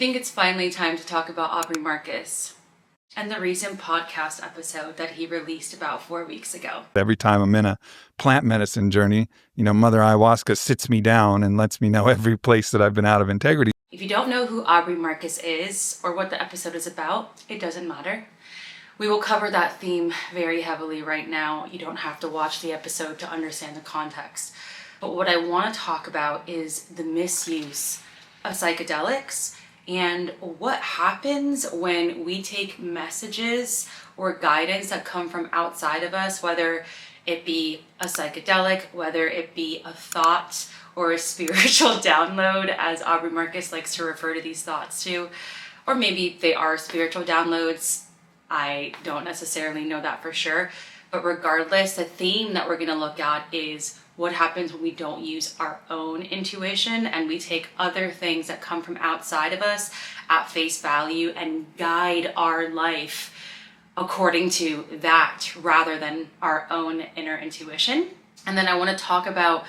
think it's finally time to talk about Aubrey Marcus and the recent podcast episode that he released about 4 weeks ago. Every time I'm in a plant medicine journey, Mother Ayahuasca sits me down and lets me know every place that I've been out of integrity. If you don't know who Aubrey Marcus is or what the episode is about, it doesn't matter. We will cover that theme very heavily right now. You don't have to watch the episode to understand the context. But what I want to talk about is the misuse of psychedelics and what happens when we take messages or guidance that come from outside of us, whether it be a psychedelic, whether it be a thought or a spiritual download, as Aubrey Marcus likes to refer to these thoughts to, or maybe they are spiritual downloads. I don't necessarily know that for sure, but regardless, the theme that we're going to look at is what happens when we don't use our own intuition and we take other things that come from outside of us at face value and guide our life according to that rather than our own inner intuition. And then I want to talk about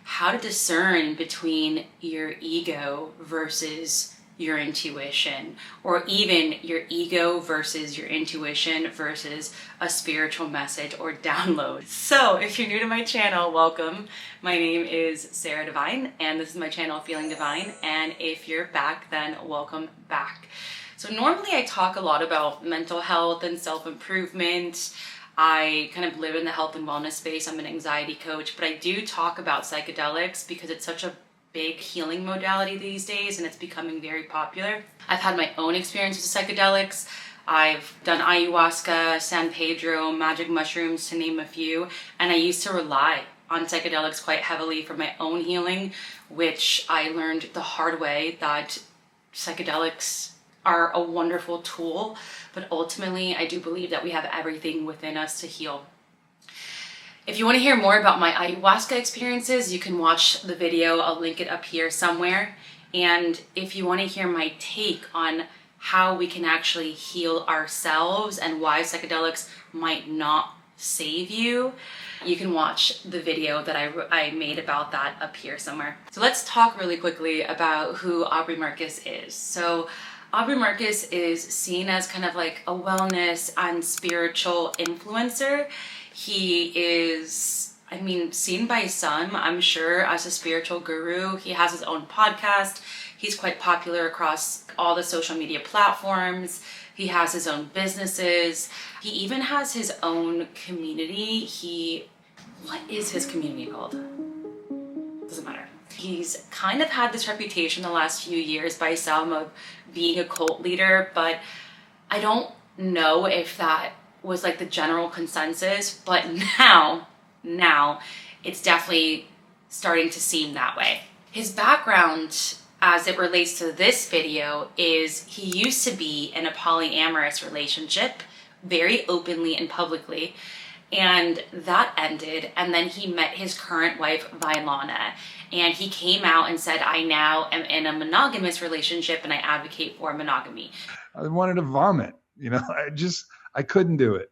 how to discern between your ego versus your intuition, or even your ego versus your intuition versus a spiritual message or download. So if you're new to my channel, welcome. My name is Sarah Divine and this is my channel Feeling Divine, and if you're back, then welcome back. So normally I talk a lot about mental health and self-improvement. I kind of live in the health and wellness space. I'm an anxiety coach, but I do talk about psychedelics because it's such a big healing modality these days and it's becoming very popular. I've had my own experience with psychedelics. I've done ayahuasca, San Pedro, magic mushrooms, to name a few, and I used to rely on psychedelics quite heavily for my own healing, which I learned the hard way that psychedelics are a wonderful tool, but ultimately I do believe that we have everything within us to heal. If you want to hear more about my ayahuasca experiences, you can watch the video. I'll link it up here somewhere. And if you want to hear my take on how we can actually heal ourselves and why psychedelics might not save you, you can watch the video that I made about that up here somewhere. So let's talk really quickly about who Aubrey Marcus is. So Aubrey Marcus is seen as kind of like a wellness and spiritual influencer. He is, seen by some, I'm sure, as a spiritual guru. He has his own podcast. He's quite popular across all the social media platforms. He has his own businesses. He even has his own community. What is his community called? Doesn't matter. He's kind of had this reputation the last few years by some of being a cult leader, but I don't know if that was like the general consensus, but now it's definitely starting to seem that way. His background as it relates to this video is he used to be in a polyamorous relationship very openly and publicly, and that ended, and then he met his current wife Vailana, and he came out and said, I now am in a monogamous relationship and I advocate for monogamy. I wanted to vomit, I couldn't do it,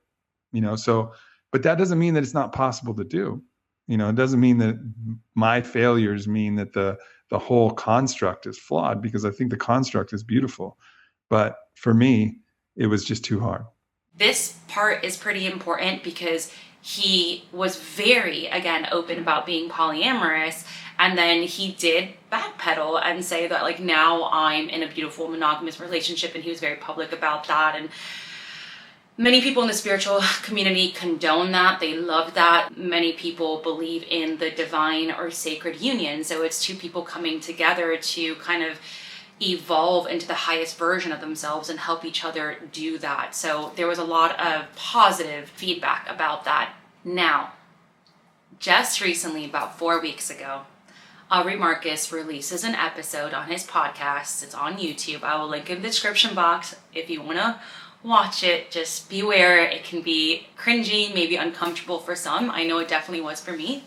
but that doesn't mean that it's not possible to do. It doesn't mean that my failures mean that the whole construct is flawed, because I think the construct is beautiful. But for me, it was just too hard. This part is pretty important because he was very, again, open about being polyamorous. And then he did backpedal and say that, like, now I'm in a beautiful monogamous relationship. And he was very public about that. And many people in the spiritual community condone that. They love that. Many people believe in the divine or sacred union. So it's two people coming together to kind of evolve into the highest version of themselves and help each other do that. So there was a lot of positive feedback about that. Now, just recently, about 4 weeks ago, Aubrey Marcus releases an episode on his podcast. It's on YouTube. I will link in the description box if you want to watch it. Just beware, it can be cringy, maybe uncomfortable for some. I know it definitely was for me.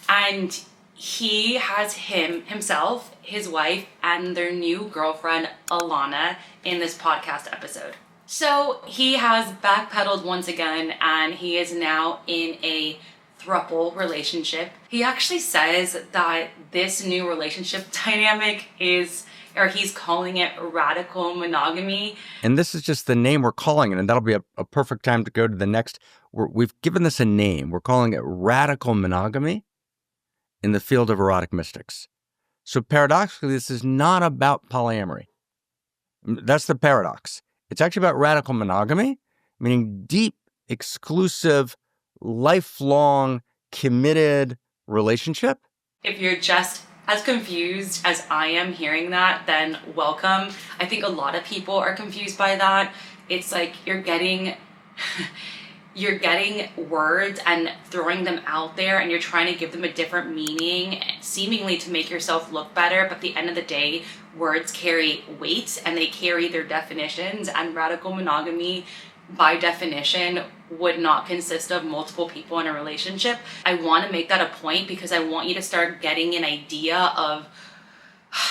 And he has himself, his wife, and their new girlfriend, Alana, in this podcast episode. So he has backpedaled once again, and he is now in a throuple relationship. He actually says that this new relationship dynamic is or he's calling it radical monogamy. And this is just the name we're calling it, and that'll be a perfect time to go to the next. We've given this a name. We're calling it radical monogamy in the field of erotic mystics. So paradoxically, this is not about polyamory. That's the paradox. It's actually about radical monogamy, meaning deep, exclusive, lifelong, committed relationship. If you're just as confused as I am hearing that, then welcome. I think a lot of people are confused by that. It's like you're getting words and throwing them out there, and you're trying to give them a different meaning, seemingly to make yourself look better. But at the end of the day, words carry weight and they carry their definitions, and radical monogamy, by definition, would not consist of multiple people in a relationship. I want to make that a point because I want you to start getting an idea of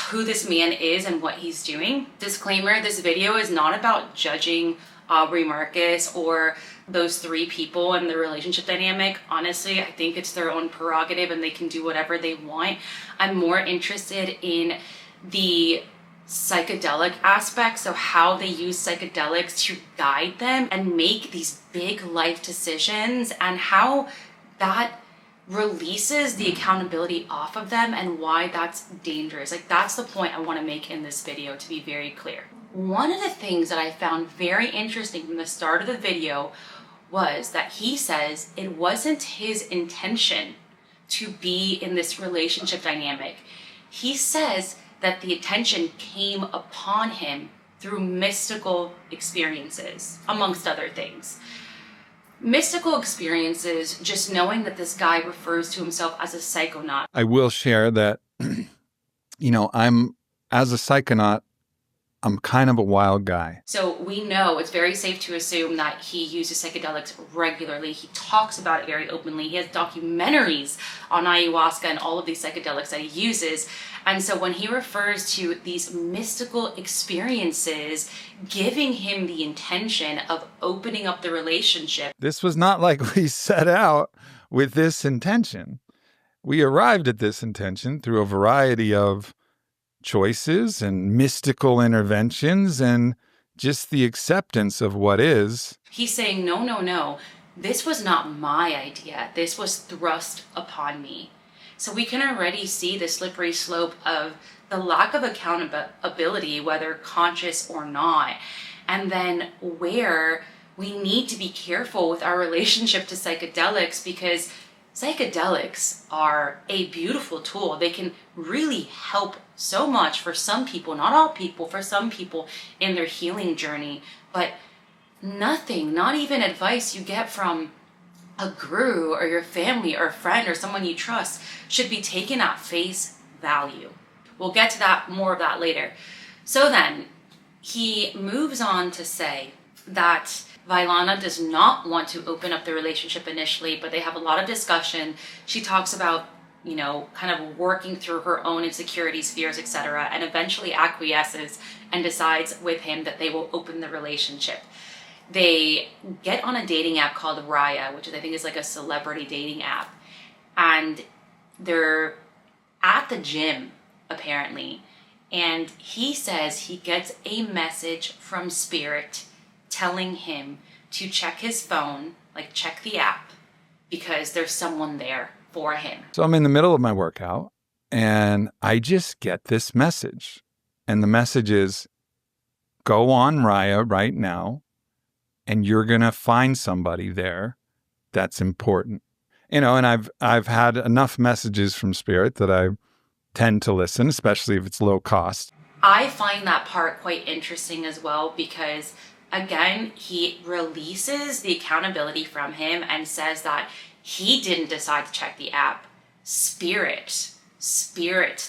who this man is and what he's doing. Disclaimer, this video is not about judging Aubrey Marcus or those three people and the relationship dynamic. Honestly, I think it's their own prerogative and they can do whatever they want. I'm more interested in the psychedelic aspect, so how they use psychedelics to guide them and make these big life decisions, and how that releases the accountability off of them and why that's dangerous. Like, that's the point I want to make in this video, to be very clear. One of the things that I found very interesting from the start of the video was that he says it wasn't his intention to be in this relationship dynamic. He says that the attention came upon him through mystical experiences, amongst other things. Mystical experiences, just knowing that this guy refers to himself as a psychonaut. I will share that, as a psychonaut, I'm kind of a wild guy. So we know it's very safe to assume that he uses psychedelics regularly. He talks about it very openly. He has documentaries on ayahuasca and all of these psychedelics that he uses. And so when he refers to these mystical experiences, giving him the intention of opening up the relationship. This was not like we set out with this intention. We arrived at this intention through a variety of choices and mystical interventions and just the acceptance of what is. He's saying, no. This was not my idea. This was thrust upon me. So we can already see the slippery slope of the lack of accountability, whether conscious or not. And then where we need to be careful with our relationship to psychedelics, because psychedelics are a beautiful tool. They can really help so much for some people, not all people, for some people in their healing journey. But nothing, not even advice you get from a guru or your family or a friend or someone you trust, should be taken at face value. We'll get to that, more of that later. So then he moves on to say that Vailana does not want to open up the relationship initially, but they have a lot of discussion. She talks about, kind of working through her own insecurities, fears, etc., and eventually acquiesces and decides with him that they will open the relationship. They get on a dating app called Raya, which I think is like a celebrity dating app. And they're at the gym, apparently. And he says he gets a message from Spirit telling him to check his phone, like check the app, because there's someone there for him. So I'm in the middle of my workout and I just get this message. And the message is, go on Raya right now and you're going to find somebody there that's important. And I've had enough messages from Spirit that I tend to listen, especially if it's low cost. I find that part quite interesting as well, because again, he releases the accountability from him and says that he didn't decide to check the app. Spirit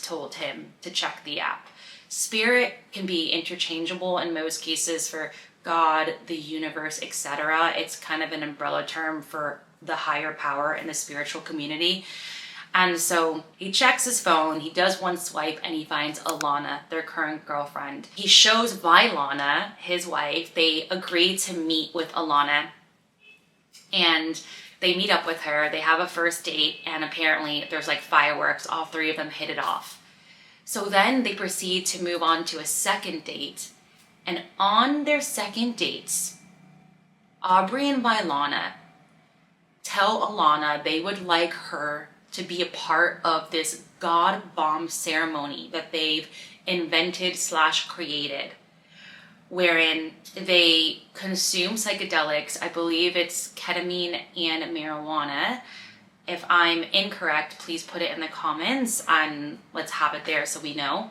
told him to check the app. Spirit can be interchangeable in most cases for God, the universe, etc. It's kind of an umbrella term for the higher power in the spiritual community. And so he checks his phone, he does one swipe, and he finds Alana, their current girlfriend. He shows Vailana, his wife. They agree to meet with Alana, and they meet up with her. They have a first date, and apparently there's like fireworks. All three of them hit it off. So then they proceed to move on to a second date. And on their second dates, Aubrey and Vailana tell Alana they would like her to be a part of this God bomb ceremony that they've invented / created, wherein they consume psychedelics. I believe it's ketamine and marijuana. If I'm incorrect, please put it in the comments and let's have it there so we know.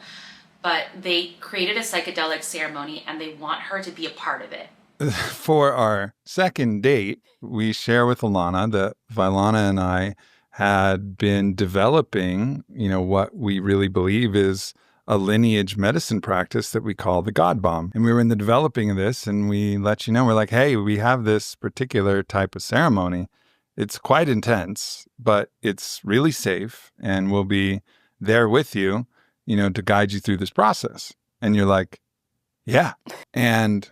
But they created a psychedelic ceremony and they want her to be a part of it. For our second date, we share with Alana that Vailana and I had been developing, what we really believe is a lineage medicine practice that we call the God Bomb. And we were in the developing of this, and we let you know, we're like, hey, we have this particular type of ceremony. It's quite intense, but it's really safe, and we'll be there with you, to guide you through this process. And you're like, yeah. And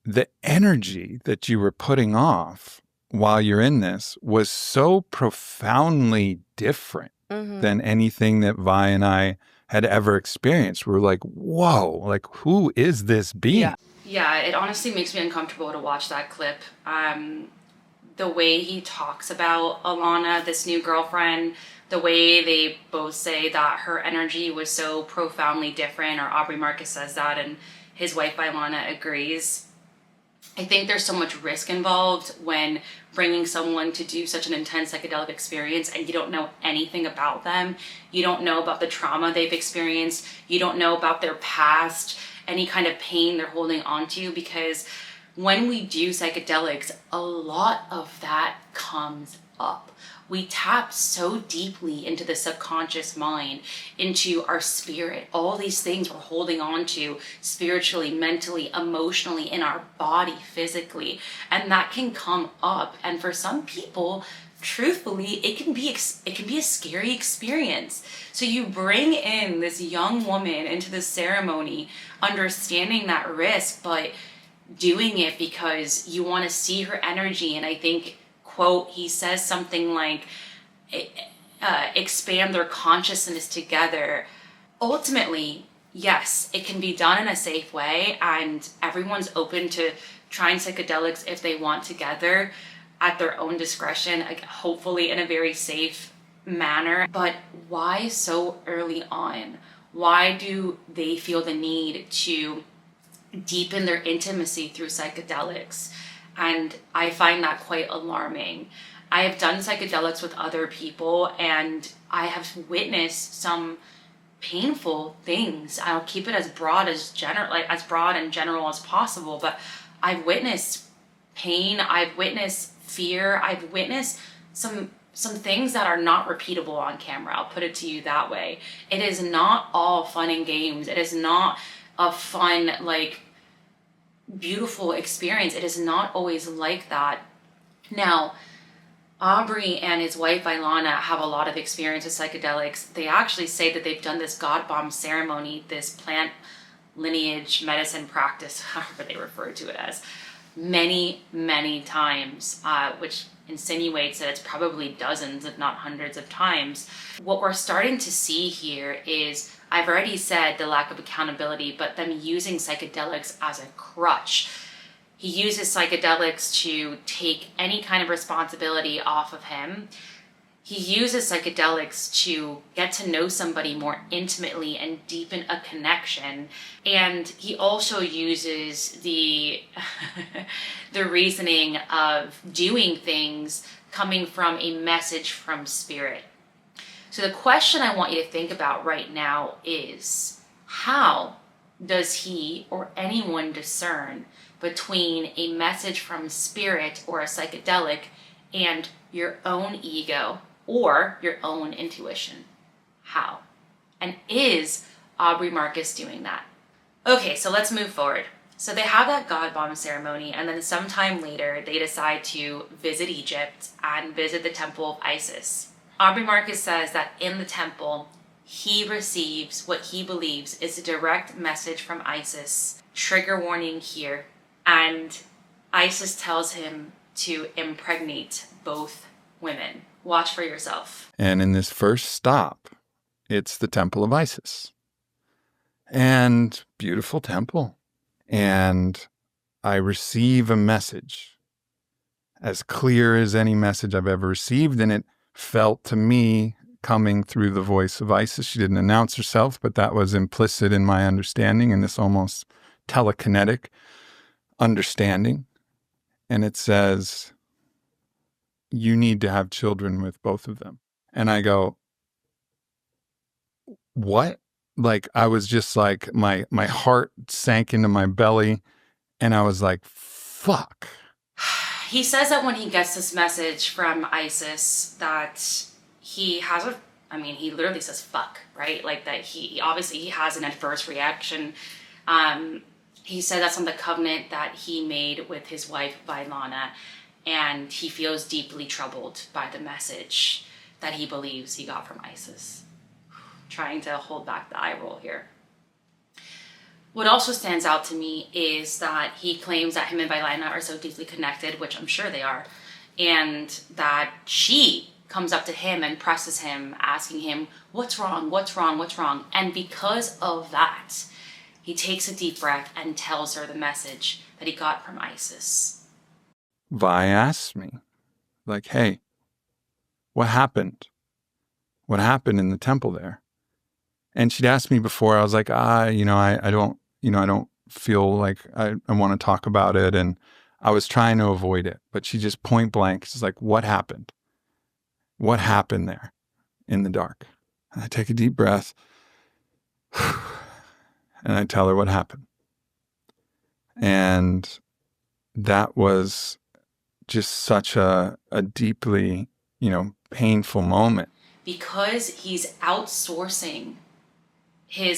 the energy that you were putting off while you're in this was so profoundly different than anything that Vi and I had ever experienced. We were like, whoa, like, who is this being? Yeah, it honestly makes me uncomfortable to watch that clip. The way he talks about Alana, this new girlfriend, the way they both say that her energy was so profoundly different, or Aubrey Marcus says that, and his wife Vailana agrees. I think there's so much risk involved when bringing someone to do such an intense psychedelic experience and you don't know anything about them. You don't know about the trauma they've experienced. You don't know about their past, any kind of pain they're holding on to, because when we do psychedelics, a lot of that comes up. We tap so deeply into the subconscious mind, into our spirit, all these things we're holding on to spiritually, mentally, emotionally, in our body, physically, and that can come up. And for some people, truthfully, it can be a scary experience. So you bring in this young woman into the ceremony, understanding that risk, but doing it because you want to see her energy. And I think, quote, he says something like, expand their consciousness together. Ultimately, yes, it can be done in a safe way, and everyone's open to trying psychedelics if they want together at their own discretion, hopefully in a very safe manner. But why so early on? Why do they feel the need to deepen their intimacy through psychedelics? And I find that quite alarming. I have done psychedelics with other people, and I have witnessed some painful things. I'll keep it as broad and general as possible, but I've witnessed pain, I've witnessed fear, I've witnessed some things that are not repeatable on camera. I'll put it to you that way. It is not all fun and games. It is not a fun, beautiful experience. It is not always like that. Now, Aubrey and his wife Vailana have a lot of experience with psychedelics. They actually say that they've done this God bomb ceremony, this plant lineage medicine practice, however they refer to it as, many, many times, which insinuates that it's probably dozens, if not hundreds of times. What we're starting to see here is, I've already said the lack of accountability, but them using psychedelics as a crutch. He uses psychedelics to take any kind of responsibility off of him. He uses psychedelics to get to know somebody more intimately and deepen a connection. And he also uses the reasoning of doing things coming from a message from spirit. So the question I want you to think about right now is, how does he or anyone discern between a message from spirit or a psychedelic and your own ego or your own intuition? How? And is Aubrey Marcus doing that? Okay, so let's move forward. So they have that God bomb ceremony, and then sometime later they decide to visit Egypt and visit the temple of Isis. Aubrey Marcus says that in the temple, he receives what he believes is a direct message from Isis. Trigger warning here. And Isis tells him to impregnate both women. Watch for yourself. And in this first stop, it's the temple of Isis. and beautiful temple. And I receive a message as clear as any message I've ever received. And it felt to me coming through the voice of Isis. She didn't announce herself, but that was implicit in my understanding, in this almost telekinetic understanding. And it says, you need to have children with both of them. And I go, what? Like, I was just like, my heart sank into my belly, and I was like, fuck. He says that when he gets this message from Isis, that he has he literally says fuck, right? Like, that he obviously he has an adverse reaction. He said that's on the covenant that he made with his wife, Vailana, and he feels deeply troubled by the message that he believes he got from Isis. Trying to hold back the eye roll here. What also stands out to me is that he claims that him and Vailana are so deeply connected, which I'm sure they are, and that she comes up to him and presses him, asking him, what's wrong, what's wrong, what's wrong? And because of that, he takes a deep breath and tells her the message that he got from Isis. Vi asked me, like, hey, what happened? What happened in the temple there? And she'd asked me before. I was like, I don't feel like I want to talk about it. And I was trying to avoid it. But she just point blank, she's like, what happened? What happened there in the dark? And I take a deep breath and I tell her what happened. And that was just such a deeply, painful moment. Because he's outsourcing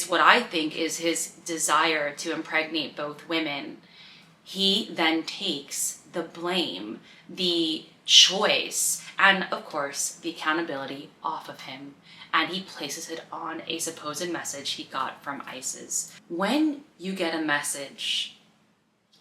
what I think is his desire to impregnate both women, he then takes the blame, the choice, and of course the accountability off of him, and he places it on a supposed message he got from Isis. When you get a message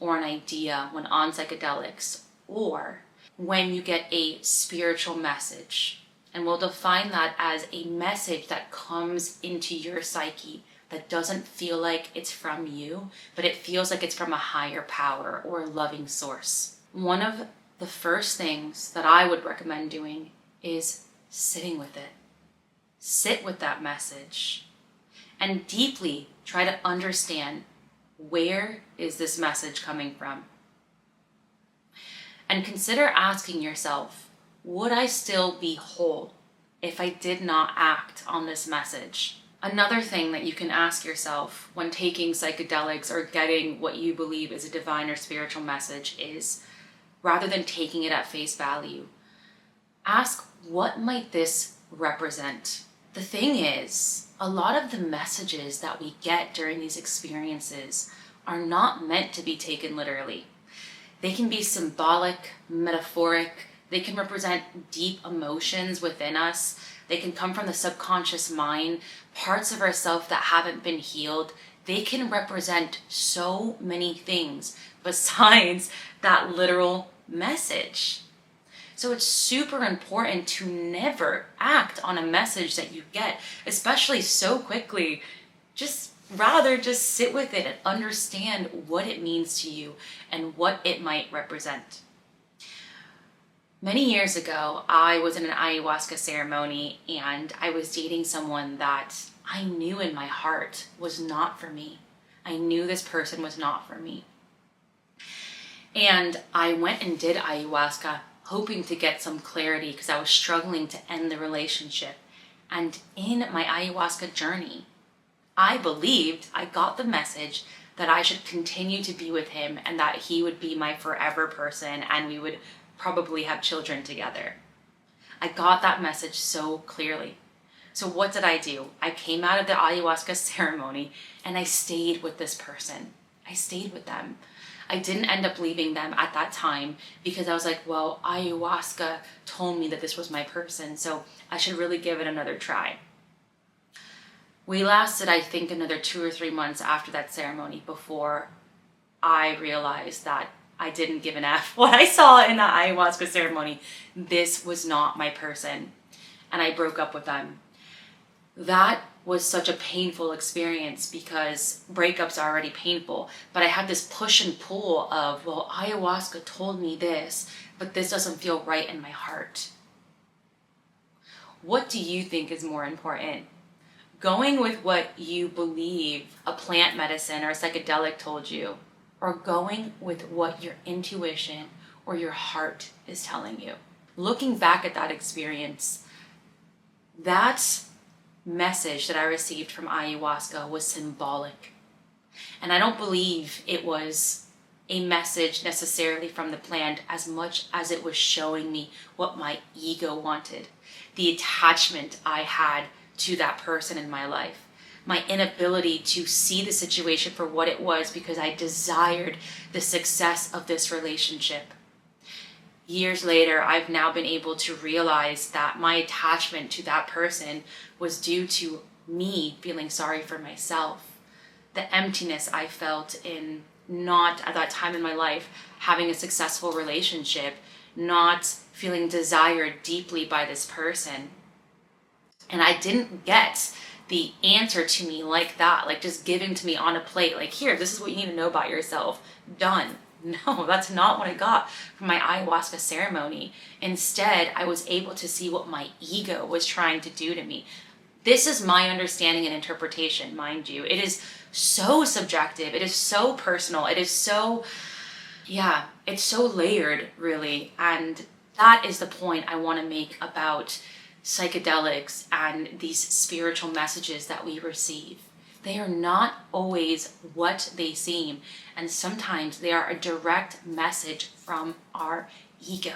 or an idea when on psychedelics, or when you get a spiritual message, and we'll define that as a message that comes into your psyche that doesn't feel like it's from you, but it feels like it's from a higher power or a loving source. One of the first things that I would recommend doing is sitting with it. Sit with that message and deeply try to understand, where is this message coming from? And consider asking yourself, would I still be whole if I did not act on this message? Another thing that you can ask yourself when taking psychedelics or getting what you believe is a divine or spiritual message is, rather than taking it at face value, ask, what might this represent? The thing is, a lot of the messages that we get during these experiences are not meant to be taken literally. They can be symbolic, metaphoric. They can represent deep emotions within us. They can come from the subconscious mind, parts of ourselves that haven't been healed. They can represent so many things besides that literal message. So it's super important to never act on a message that you get, especially so quickly. Rather just sit with it and understand what it means to you and what it might represent. Many years ago, I was in an ayahuasca ceremony and I was dating someone that I knew in my heart was not for me. I knew this person was not for me. And I went and did ayahuasca hoping to get some clarity because I was struggling to end the relationship. And in my ayahuasca journey, I believed I got the message that I should continue to be with him and that he would be my forever person and we would probably have children together. I got that message so clearly. So what did I do? I came out of the ayahuasca ceremony and I stayed with this person. I stayed with them. I didn't end up leaving them at that time because I was like, well, ayahuasca told me that this was my person, so I should really give it another try. We lasted, I think, another 2 or 3 months after that ceremony before I realized that I didn't give an F. What I saw in that ayahuasca ceremony, this was not my person. And I broke up with them. That was such a painful experience because breakups are already painful. But I had this push and pull of, well, ayahuasca told me this, but this doesn't feel right in my heart. What do you think is more important? Going with what you believe a plant medicine or a psychedelic told you, or going with what your intuition or your heart is telling you? Looking back at that experience, that message that I received from ayahuasca was symbolic. And I don't believe it was a message necessarily from the plant as much as it was showing me what my ego wanted, the attachment I had to that person in my life, my inability to see the situation for what it was because I desired the success of this relationship. Years later, I've now been able to realize that my attachment to that person was due to me feeling sorry for myself. The emptiness I felt in not, at that time in my life, having a successful relationship, not feeling desired deeply by this person. And I didn't get the answer to me like that, like just given to me on a plate, like, here, this is what you need to know about yourself. Done. No, that's not what I got from my ayahuasca ceremony. Instead, I was able to see what my ego was trying to do to me. This is my understanding and interpretation, mind you. It is so subjective. It is so personal. It is so, it's so layered, really. And that is the point I want to make about psychedelics and these spiritual messages that we receive. They are not always what they seem, and sometimes they are a direct message from our ego.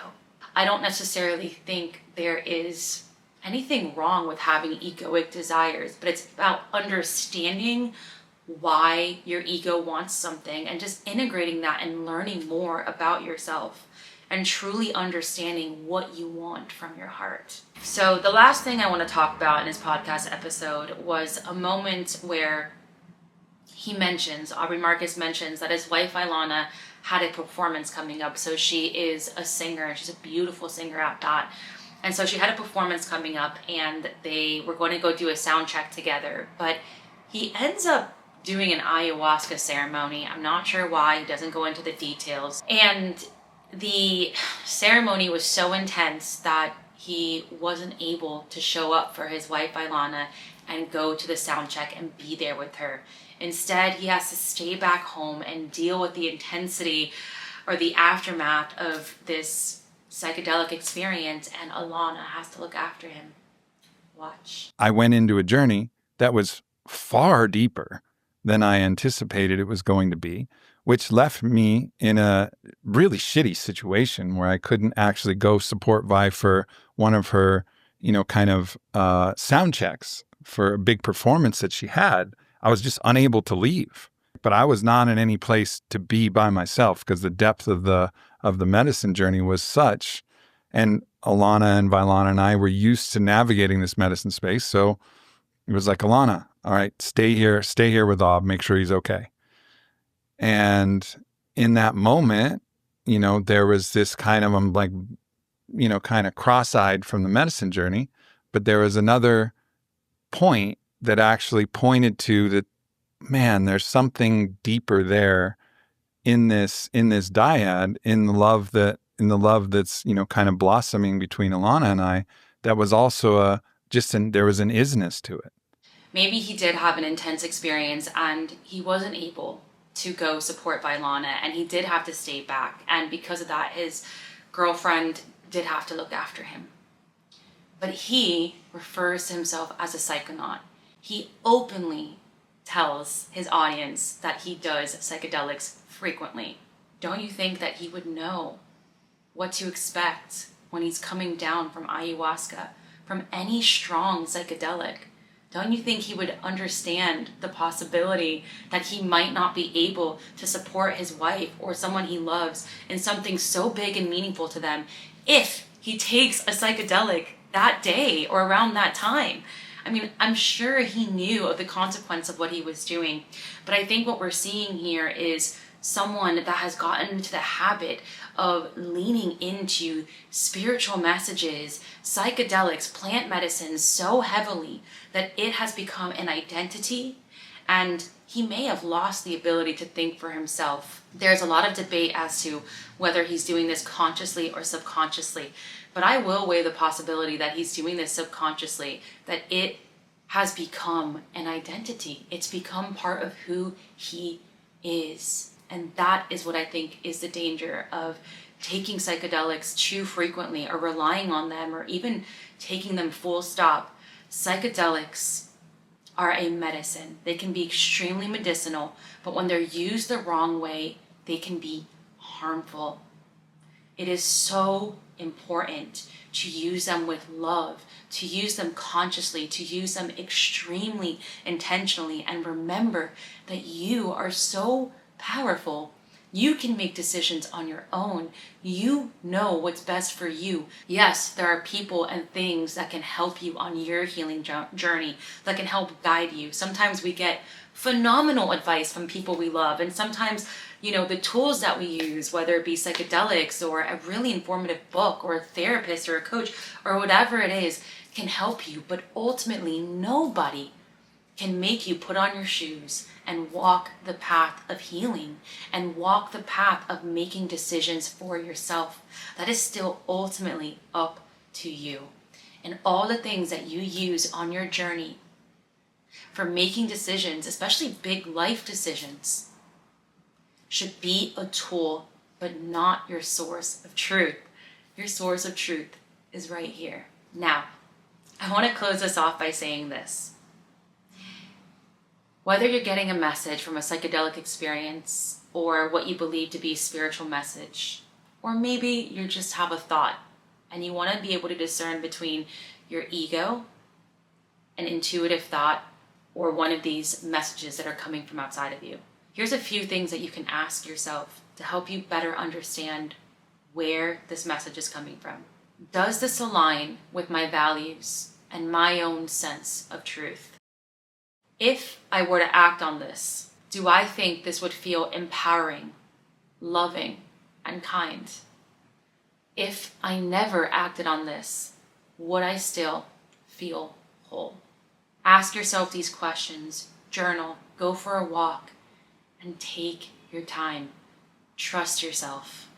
I don't necessarily think there is anything wrong with having egoic desires, but it's about understanding why your ego wants something and just integrating that and learning more about yourself and truly understanding what you want from your heart. So the last thing I want to talk about in this podcast episode was a moment where Aubrey Marcus mentions that his wife Ilana had a performance coming up. So she is a singer, and she's a beautiful singer at that. And so she had a performance coming up, and they were going to go do a sound check together. But he ends up doing an ayahuasca ceremony. I'm not sure why. He doesn't go into the details. And the ceremony was so intense that he wasn't able to show up for his wife Ilana and go to the sound check and be there with her. Instead, he has to stay back home and deal with the intensity or the aftermath of this psychedelic experience, and Ilana has to look after him. Watch. I went into a journey that was far deeper than I anticipated it was going to be, which left me in a really shitty situation where I couldn't actually go support Vi for one of her, sound checks for a big performance that she had. I was just unable to leave, but I was not in any place to be by myself because the depth of the medicine journey was such, and Ilana and Vailana and I were used to navigating this medicine space. So it was like, Ilana, all right, stay here with Aub, make sure he's okay. And in that moment, there was this kind of, I'm like, kind of cross-eyed from the medicine journey, but there was another point that actually pointed to that, man, there's something deeper there in this dyad, in the love that's, kind of blossoming between Ilana and I, that was also there was an isness to it. Maybe he did have an intense experience and he wasn't able to go support Vailana, and he did have to stay back. And because of that, his girlfriend did have to look after him. But he refers to himself as a psychonaut. He openly tells his audience that he does psychedelics frequently. Don't you think that he would know what to expect when he's coming down from ayahuasca, from any strong psychedelic? Don't you think he would understand the possibility that he might not be able to support his wife or someone he loves in something so big and meaningful to them if he takes a psychedelic that day or around that time? I mean, I'm sure he knew of the consequence of what he was doing, but I think what we're seeing here is someone that has gotten into the habit of leaning into spiritual messages, psychedelics, plant medicine so heavily that it has become an identity, and he may have lost the ability to think for himself. There's a lot of debate as to whether he's doing this consciously or subconsciously, but I will weigh the possibility that he's doing this subconsciously, that it has become an identity. It's become part of who he is. And that is what I think is the danger of taking psychedelics too frequently or relying on them or even taking them full stop. Psychedelics are a medicine. They can be extremely medicinal, but when they're used the wrong way, they can be harmful. It is so important to use them with love, to use them consciously, to use them extremely intentionally, and remember that you are so powerful. You can make decisions on your own. You know what's best for you. Yes, there are people and things that can help you on your healing journey, that can help guide you. Sometimes we get phenomenal advice from people we love, and sometimes the tools that we use, whether it be psychedelics or a really informative book or a therapist or a coach or whatever it is, can help you. But ultimately, nobody can make you put on your shoes and walk the path of healing and walk the path of making decisions for yourself. That is still ultimately up to you. And all the things that you use on your journey for making decisions, especially big life decisions, should be a tool, but not your source of truth. Your source of truth is right here. Now, I want to close this off by saying this. Whether you're getting a message from a psychedelic experience or what you believe to be a spiritual message, or maybe you just have a thought and you want to be able to discern between your ego, an intuitive thought, or one of these messages that are coming from outside of you. Here's a few things that you can ask yourself to help you better understand where this message is coming from. Does this align with my values and my own sense of truth? If I were to act on this, do I think this would feel empowering, loving, and kind? If I never acted on this, would I still feel whole? Ask yourself these questions, journal, go for a walk, and take your time. Trust yourself.